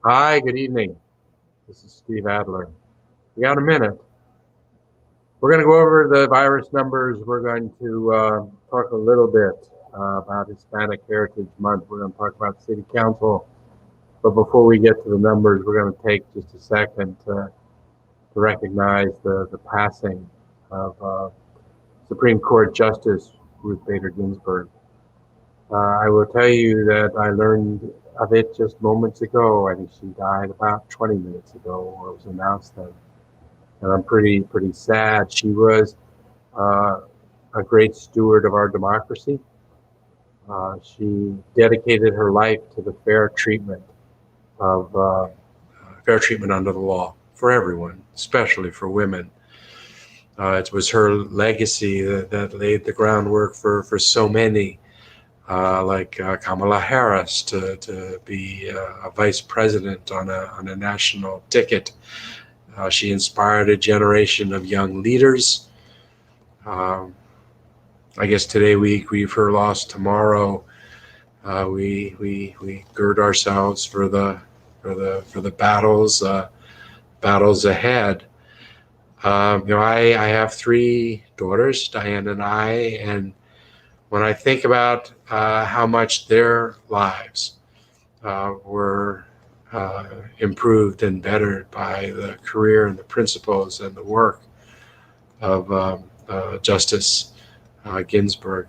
Hi, good evening. This is Steve Adler. We got a minute. We're going to go over the virus numbers. We're going to talk a little bit about Hispanic Heritage Month. We're going to talk about City Council. But before we get to the numbers, we're going to take just a second to recognize the passing of Supreme Court Justice Ruth Bader Ginsburg. I will tell you that I learned of it just moments ago. I think she died about 20 minutes ago, or it was announced then. And I'm pretty sad. She was uh, a great steward of our democracy. She dedicated her life to the fair treatment under the law for everyone, especially for women. It was her legacy that laid the groundwork for so many, like Kamala Harris, to be a vice president on a national ticket. She inspired a generation of young leaders. Um, I guess today we grieve her loss. Tomorrow, we gird ourselves for the battles ahead. I have three daughters, Diane and I, and when I think about how much their lives were improved and bettered by the career and the principles and the work of Justice Ginsburg.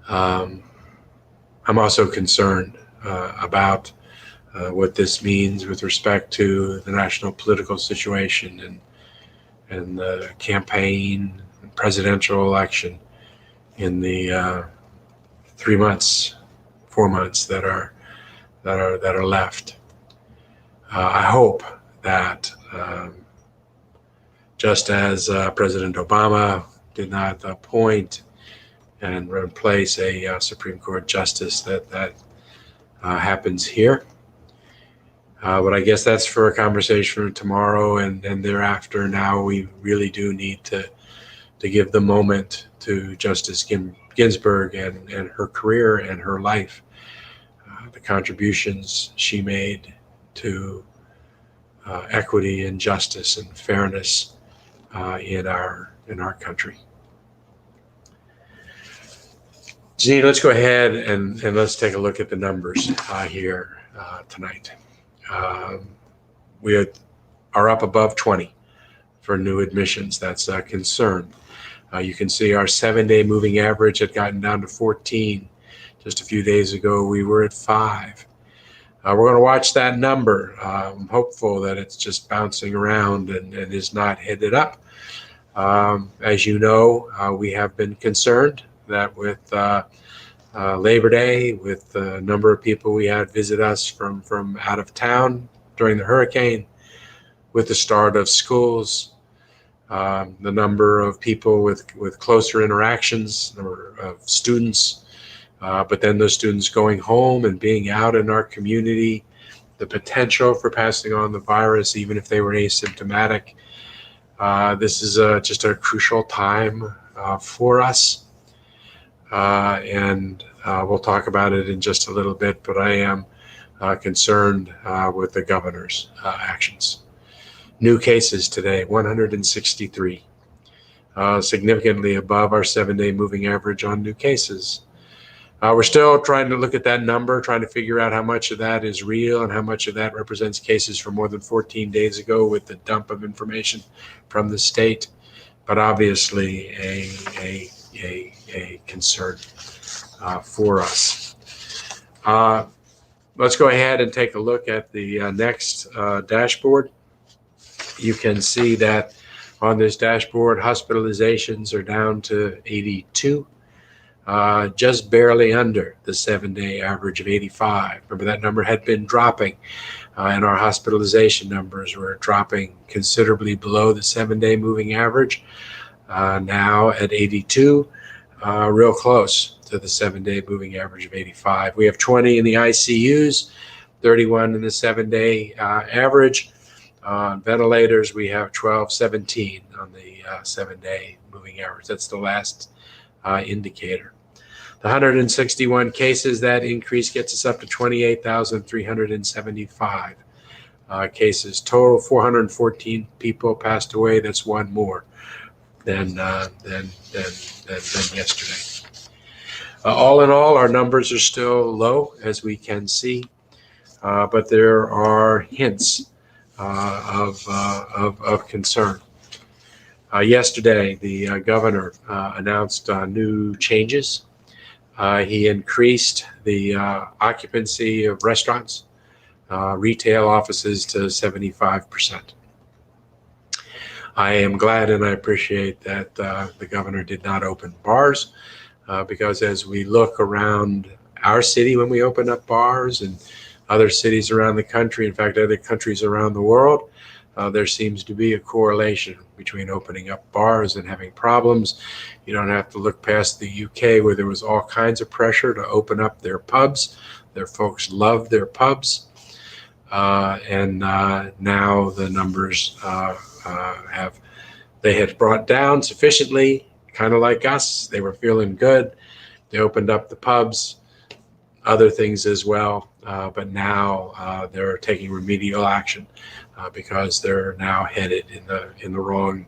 Um, I'm also concerned about what this means with respect to the national political situation and the campaign and presidential election in the 3 months, 4 months that are left. I hope that just as President Obama did not appoint and replace a Supreme Court justice, that happens here. But I guess that's for a conversation for tomorrow and thereafter. Now we really do need to give the moment to Justice Ginsburg and her career and her life, the contributions she made to equity and justice and fairness in our country. Janine, let's go ahead and let's take a look at the numbers here tonight. We are up above 20 for new admissions. That's a concern. You can see our 7-day moving average had gotten down to 14. Just a few days ago, we were at 5. We're going to watch that number. I'm hopeful that it's just bouncing around and is not headed up. As you know, we have been concerned that with Labor Day, with the number of people we had visit us from out of town during the hurricane, with the start of schools, the number of people with closer interactions, number of students, but then those students going home and being out in our community, the potential for passing on the virus, even if they were asymptomatic. This is just a crucial time for us. And we'll talk about it in just a little bit, but I am concerned with the governor's actions. New cases today, 163, significantly above our 7-day moving average on new cases. We're still trying to look at that number, trying to figure out how much of that is real and how much of that represents cases from more than 14 days ago with the dump of information from the state, but obviously a concern for us. Let's go ahead and take a look at the next dashboard. You can see that on this dashboard, hospitalizations are down to 82, just barely under the 7-day average of 85. Remember, that number had been dropping, and our hospitalization numbers were dropping considerably below the 7-day moving average. Now at 82, real close to the 7-day moving average of 85. We have 20 in the ICUs, 31 in the 7-day average. On ventilators, we have 17 on the 7-day moving average. That's the last indicator. The 161 cases, that increase gets us up to 28,375 cases total. 414 people passed away. That's one more than yesterday. All in all, our numbers are still low, as we can see, but there are hints of concern. Yesterday, the governor announced new changes. He increased the occupancy of restaurants, retail offices to 75%. I am glad and I appreciate that the governor did not open bars, because as we look around our city when we open up bars and other cities around the country, in fact, other countries around the world, there seems to be a correlation between opening up bars and having problems. You don't have to look past the UK, where there was all kinds of pressure to open up their pubs. Their folks loved their pubs. And now the numbers they had brought down sufficiently, kind of like us. They were feeling good. They opened up the pubs, other things as well. But now they're taking remedial action because they're now headed in the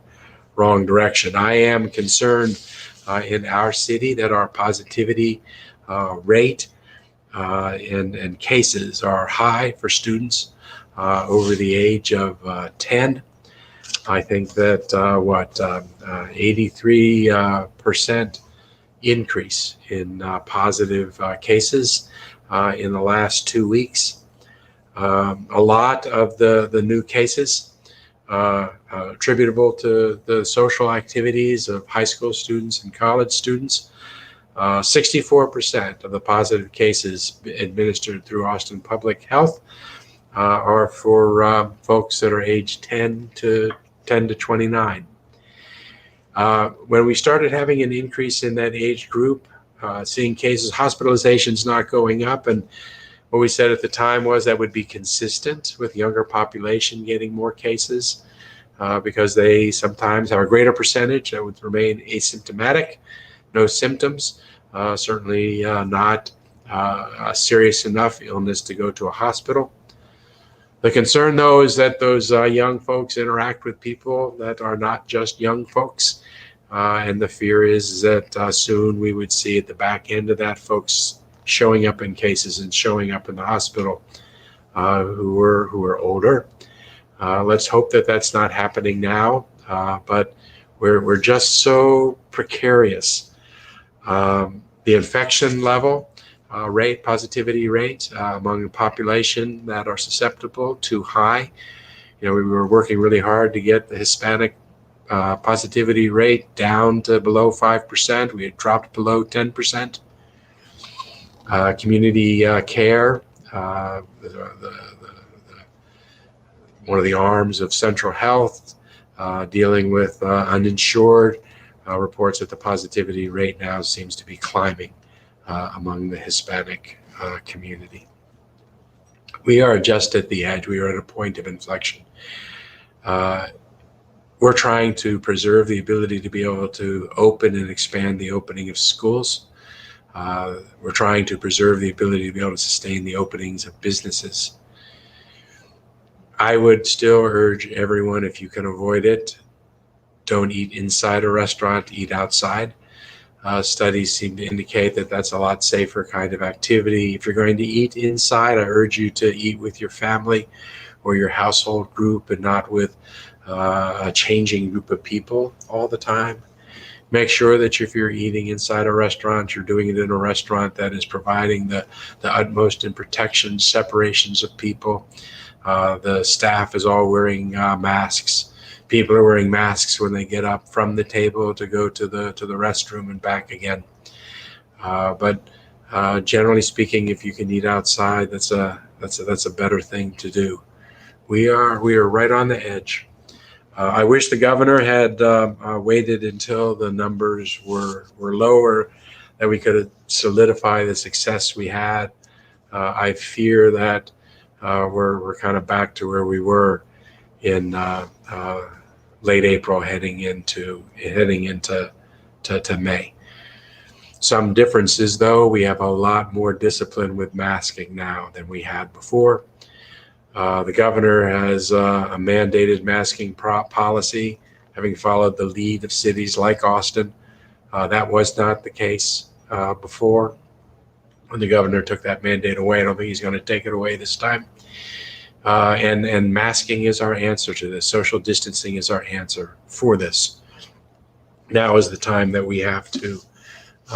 wrong direction. I am concerned in our city that our positivity rate and cases are high for students over the age of 10. I think that 83% increase in positive cases in the last 2 weeks. A lot of the new cases attributable to the social activities of high school students and college students. 64% of the positive cases administered through Austin Public Health are for folks that are aged 10 to 29. When we started having an increase in that age group, seeing cases, hospitalizations not going up, and what we said at the time was that would be consistent with younger population getting more cases because they sometimes have a greater percentage that would remain asymptomatic, no symptoms, certainly not a serious enough illness to go to a hospital. The concern, though, is that those young folks interact with people that are not just young folks. And the fear is that soon we would see at the back end of that folks showing up in cases and showing up in the hospital who are older. Let's hope that that's not happening now, but we're just so precarious. The infection level rate, positivity rate among the population that are susceptible, too high. We were working really hard to get the Hispanic positivity rate down to below 5%. We had dropped below 10%. Community care, one of the arms of Central Health, dealing with uninsured, reports that the positivity rate now seems to be climbing among the Hispanic community. We are just at the edge. We are at a point of inflection. We're trying to preserve the ability to be able to open and expand the opening of schools. We're trying to preserve the ability to be able to sustain the openings of businesses. I would still urge everyone, if you can avoid it, don't eat inside a restaurant, eat outside. Studies seem to indicate that that's a lot safer kind of activity. If you're going to eat inside, I urge you to eat with your family or your household group and not with a changing group of people all the time. Make sure that if you're eating inside a restaurant, you're doing it in a restaurant that is providing the utmost in protection, separations of people. The staff is all wearing masks. People are wearing masks when they get up from the table to go to the restroom and back again. But generally speaking, if you can eat outside, that's a better thing to do. We are right on the edge. I wish the governor had waited until the numbers were lower, that we could solidify the success we had. I fear that we're kind of back to where we were in late April, heading into May. Some differences, though. We have a lot more discipline with masking now than we had before. The governor has a mandated masking policy, having followed the lead of cities like Austin. That was not the case before. When the governor took that mandate away, I don't think he's going to take it away this time. And masking is our answer to this. Social distancing is our answer for this. Now is the time that we have to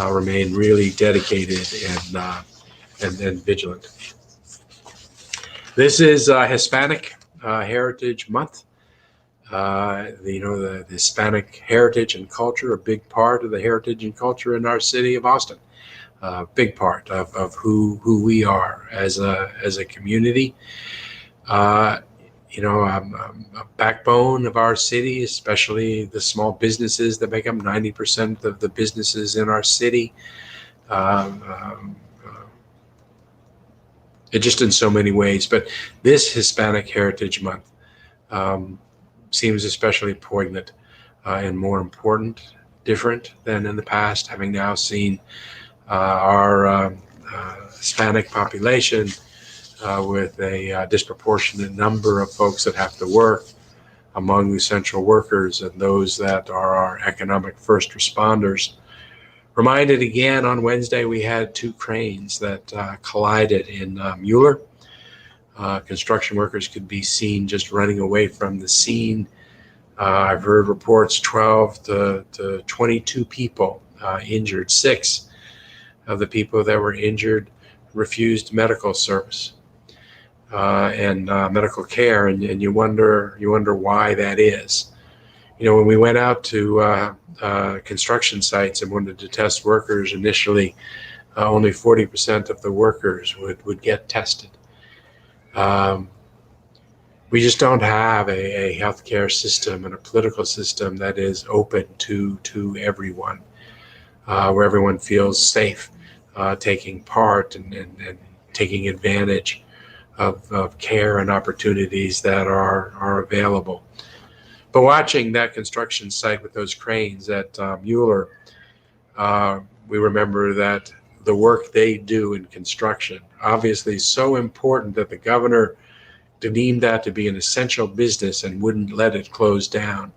remain really dedicated and vigilant. This is Hispanic Heritage Month. The Hispanic heritage and culture, a big part of the heritage and culture in our city of Austin. Big part of who we are as a community. A backbone of our city, especially the small businesses that make up 90% of the businesses in our city. It just in so many ways, but this Hispanic Heritage Month seems especially poignant and more important, different than in the past, having now seen our Hispanic population with a disproportionate number of folks that have to work among the essential workers and those that are our economic first responders. Reminded again on Wednesday, we had two cranes that collided in Mueller. Construction workers could be seen just running away from the scene. I've heard reports 12 to 22 people injured. 6 of the people that were injured refused medical service and medical care, and you wonder why that is. When we went out to construction sites and wanted to test workers initially, only 40% of the workers would get tested. We just don't have a healthcare system and a political system that is open to everyone, where everyone feels safe taking part and taking advantage of care and opportunities that are available. But watching that construction site with those cranes at Mueller, we remember that the work they do in construction, obviously so important that the governor deemed that to be an essential business and wouldn't let it close down.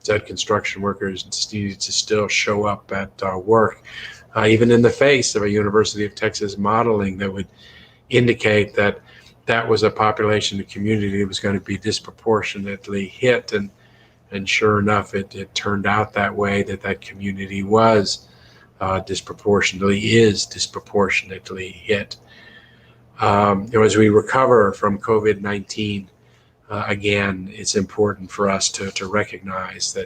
That construction workers needed to still show up at work, even in the face of a University of Texas modeling that would indicate that that was a population, a community that was going to be disproportionately hit. And sure enough, it turned out that way, that community was disproportionately hit. As we recover from COVID-19, again, it's important for us to recognize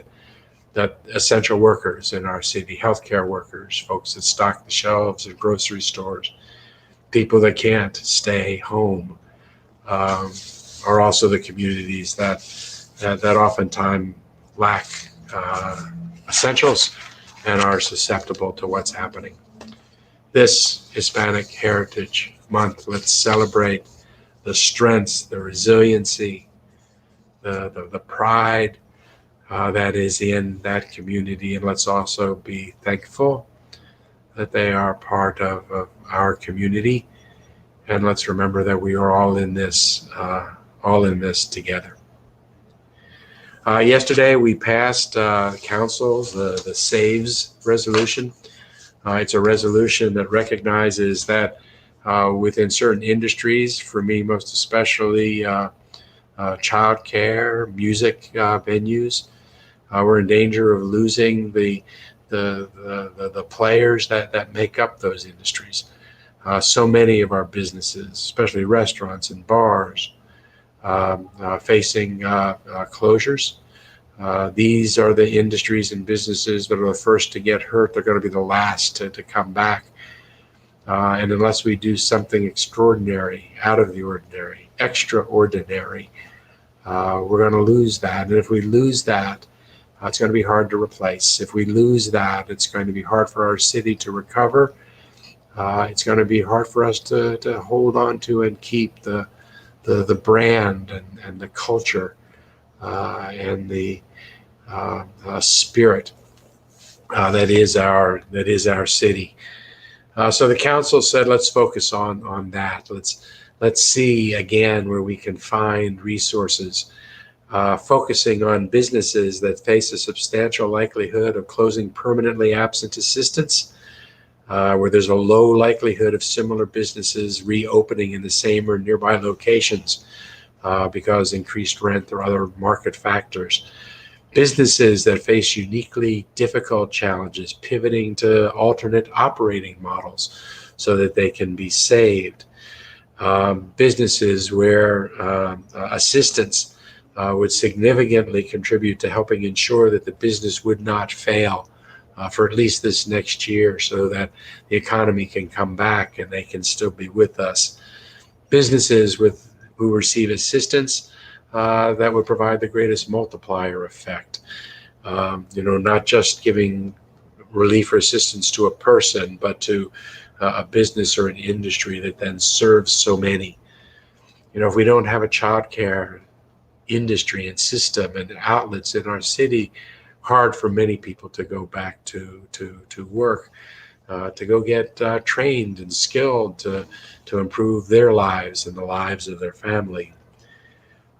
that essential workers in our city, healthcare workers, folks that stock the shelves of grocery stores, people that can't stay home, are also the communities that oftentimes lack essentials and are susceptible to what's happening. This Hispanic Heritage Month, let's celebrate the strengths, the resiliency, the pride that is in that community, and let's also be thankful that they are part of our community. And let's remember that we are all in this together. Yesterday, we passed council the SAVES resolution. It's a resolution that recognizes that within certain industries, for me most especially childcare, music venues, we're in danger of losing the players that make up those industries. So many of our businesses, especially restaurants and bars, facing closures. These are the industries and businesses that are the first to get hurt. They're going to be the last to come back. And unless we do something extraordinary, out of the ordinary, extraordinary, we're going to lose that. And if we lose that, it's going to be hard to replace. If we lose that, it's going to be hard for our city to recover. It's going to be hard for us to hold on to and keep the brand and the culture and the spirit that is our city. So the council said, let's focus on that. Let's see again where we can find resources, focusing on businesses that face a substantial likelihood of closing permanently absent assistance, where there's a low likelihood of similar businesses reopening in the same or nearby locations because increased rent or other market factors. Businesses that face uniquely difficult challenges, pivoting to alternate operating models so that they can be saved. Businesses where assistance would significantly contribute to helping ensure that the business would not fail for at least this next year, so that the economy can come back and they can still be with us. Businesses who receive assistance that would provide the greatest multiplier effect. Not just giving relief or assistance to a person, but to a business or an industry that then serves so many. If we don't have a childcare industry and system and outlets in our city, hard for many people to go back to work, to go get trained and skilled to improve their lives and the lives of their family.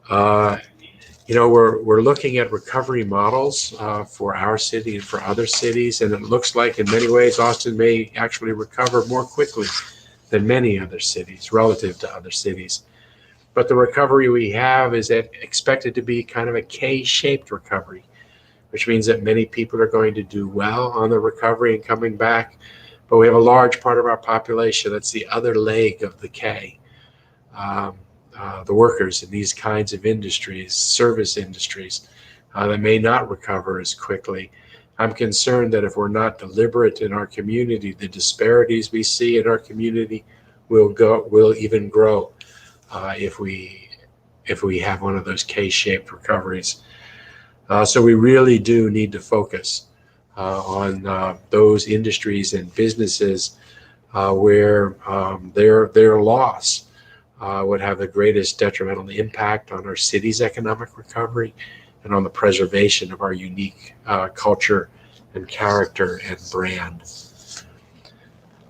We're looking at recovery models for our city and for other cities, and it looks like in many ways Austin may actually recover more quickly than many other cities relative to other cities. But the recovery we have is expected to be kind of a K-shaped recovery, which means that many people are going to do well on the recovery and coming back. But we have a large part of our population, that's the other leg of the K, the workers in these kinds of industries, service industries, that may not recover as quickly. I'm concerned that if we're not deliberate in our community, the disparities we see in our community will even grow if we have one of those K-shaped recoveries. So we really do need to focus on those industries and businesses where their loss would have the greatest detrimental impact on our city's economic recovery and on the preservation of our unique culture and character and brand.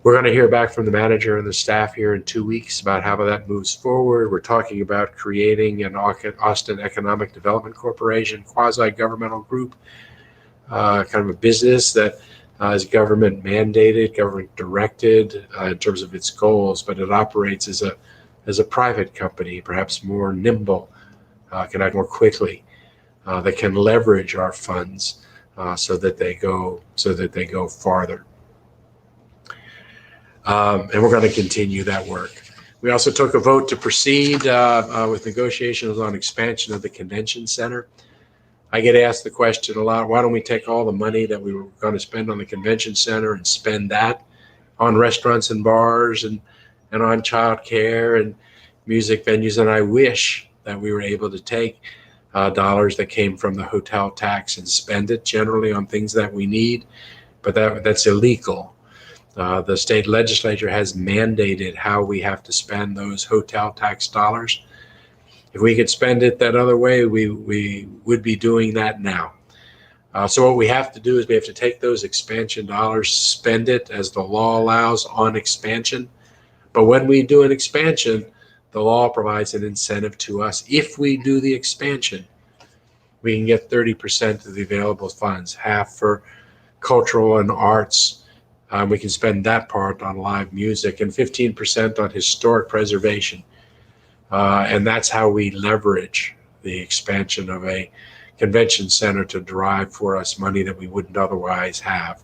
We're going to hear back from the manager and the staff here in 2 weeks about how that moves forward. We're talking about creating an Austin Economic Development Corporation, quasi-governmental group, kind of a business that is government mandated, government directed in terms of its goals, but it operates as a private company, perhaps more nimble, can act more quickly, that can leverage our funds so that they go farther. And we're going to continue that work. We also took a vote to proceed with negotiations on expansion of the convention center. I get asked the question a lot, why don't we take all the money that we were going to spend on the convention center and spend that on restaurants and bars and on childcare and music venues? And I wish that we were able to take dollars that came from the hotel tax and spend it generally on things that we need, but that's illegal. The state legislature has mandated how we have to spend those hotel tax dollars. If we could spend it that other way, we would be doing that now. So what we have to do is we have to take those expansion dollars, spend it as the law allows on expansion. But when we do an expansion, the law provides an incentive to us. If we do the expansion, we can get 30% of the available funds, half for cultural and arts. We can spend that part on live music and 15% on historic preservation. And that's how we leverage the expansion of a convention center to derive for us money that we wouldn't otherwise have.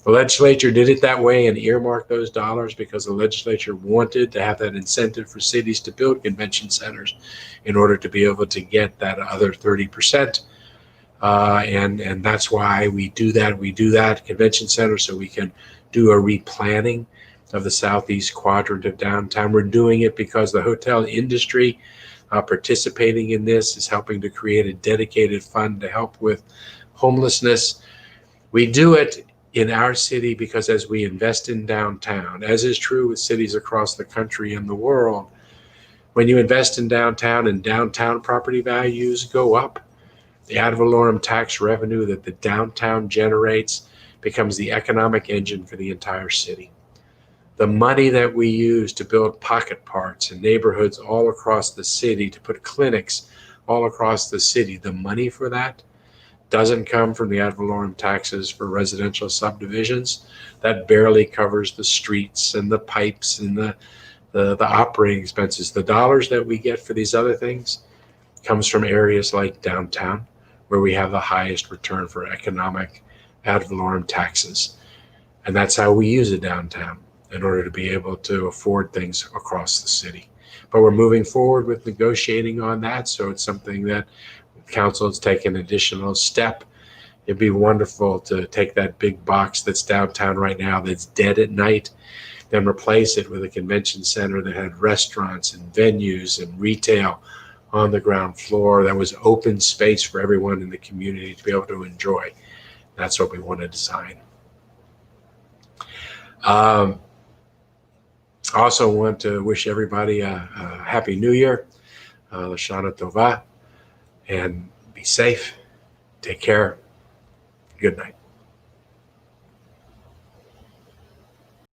The legislature did it that way and earmarked those dollars because the legislature wanted to have that incentive for cities to build convention centers in order to be able to get that other 30%. And that's why we do that. We do that convention center so we can do a replanning of the southeast quadrant of downtown. We're doing it because the hotel industry participating in this is helping to create a dedicated fund to help with homelessness. We do it in our city because as we invest in downtown, as is true with cities across the country and the world, when you invest in downtown and downtown property values go up, the ad valorem tax revenue that the downtown generates becomes the economic engine for the entire city. The money that we use to build pocket parks in neighborhoods all across the city, to put clinics all across the city, the money for that doesn't come from the ad valorem taxes for residential subdivisions. That barely covers the streets and the pipes and the operating expenses. The dollars that we get for these other things comes from areas like downtown, where we have the highest return for economic ad valorem taxes. And that's how we use it downtown in order to be able to afford things across the city. But we're moving forward with negotiating on that, so it's something that council has taken an additional step. It'd be wonderful to take that big box that's downtown right now that's dead at night, then replace it with a convention center that had restaurants and venues and retail on the ground floor, that was open space for everyone in the community to be able to enjoy. That's what we want to design. Also want to wish everybody a happy new year, Lashana Tova, and be safe. Take care. Good night.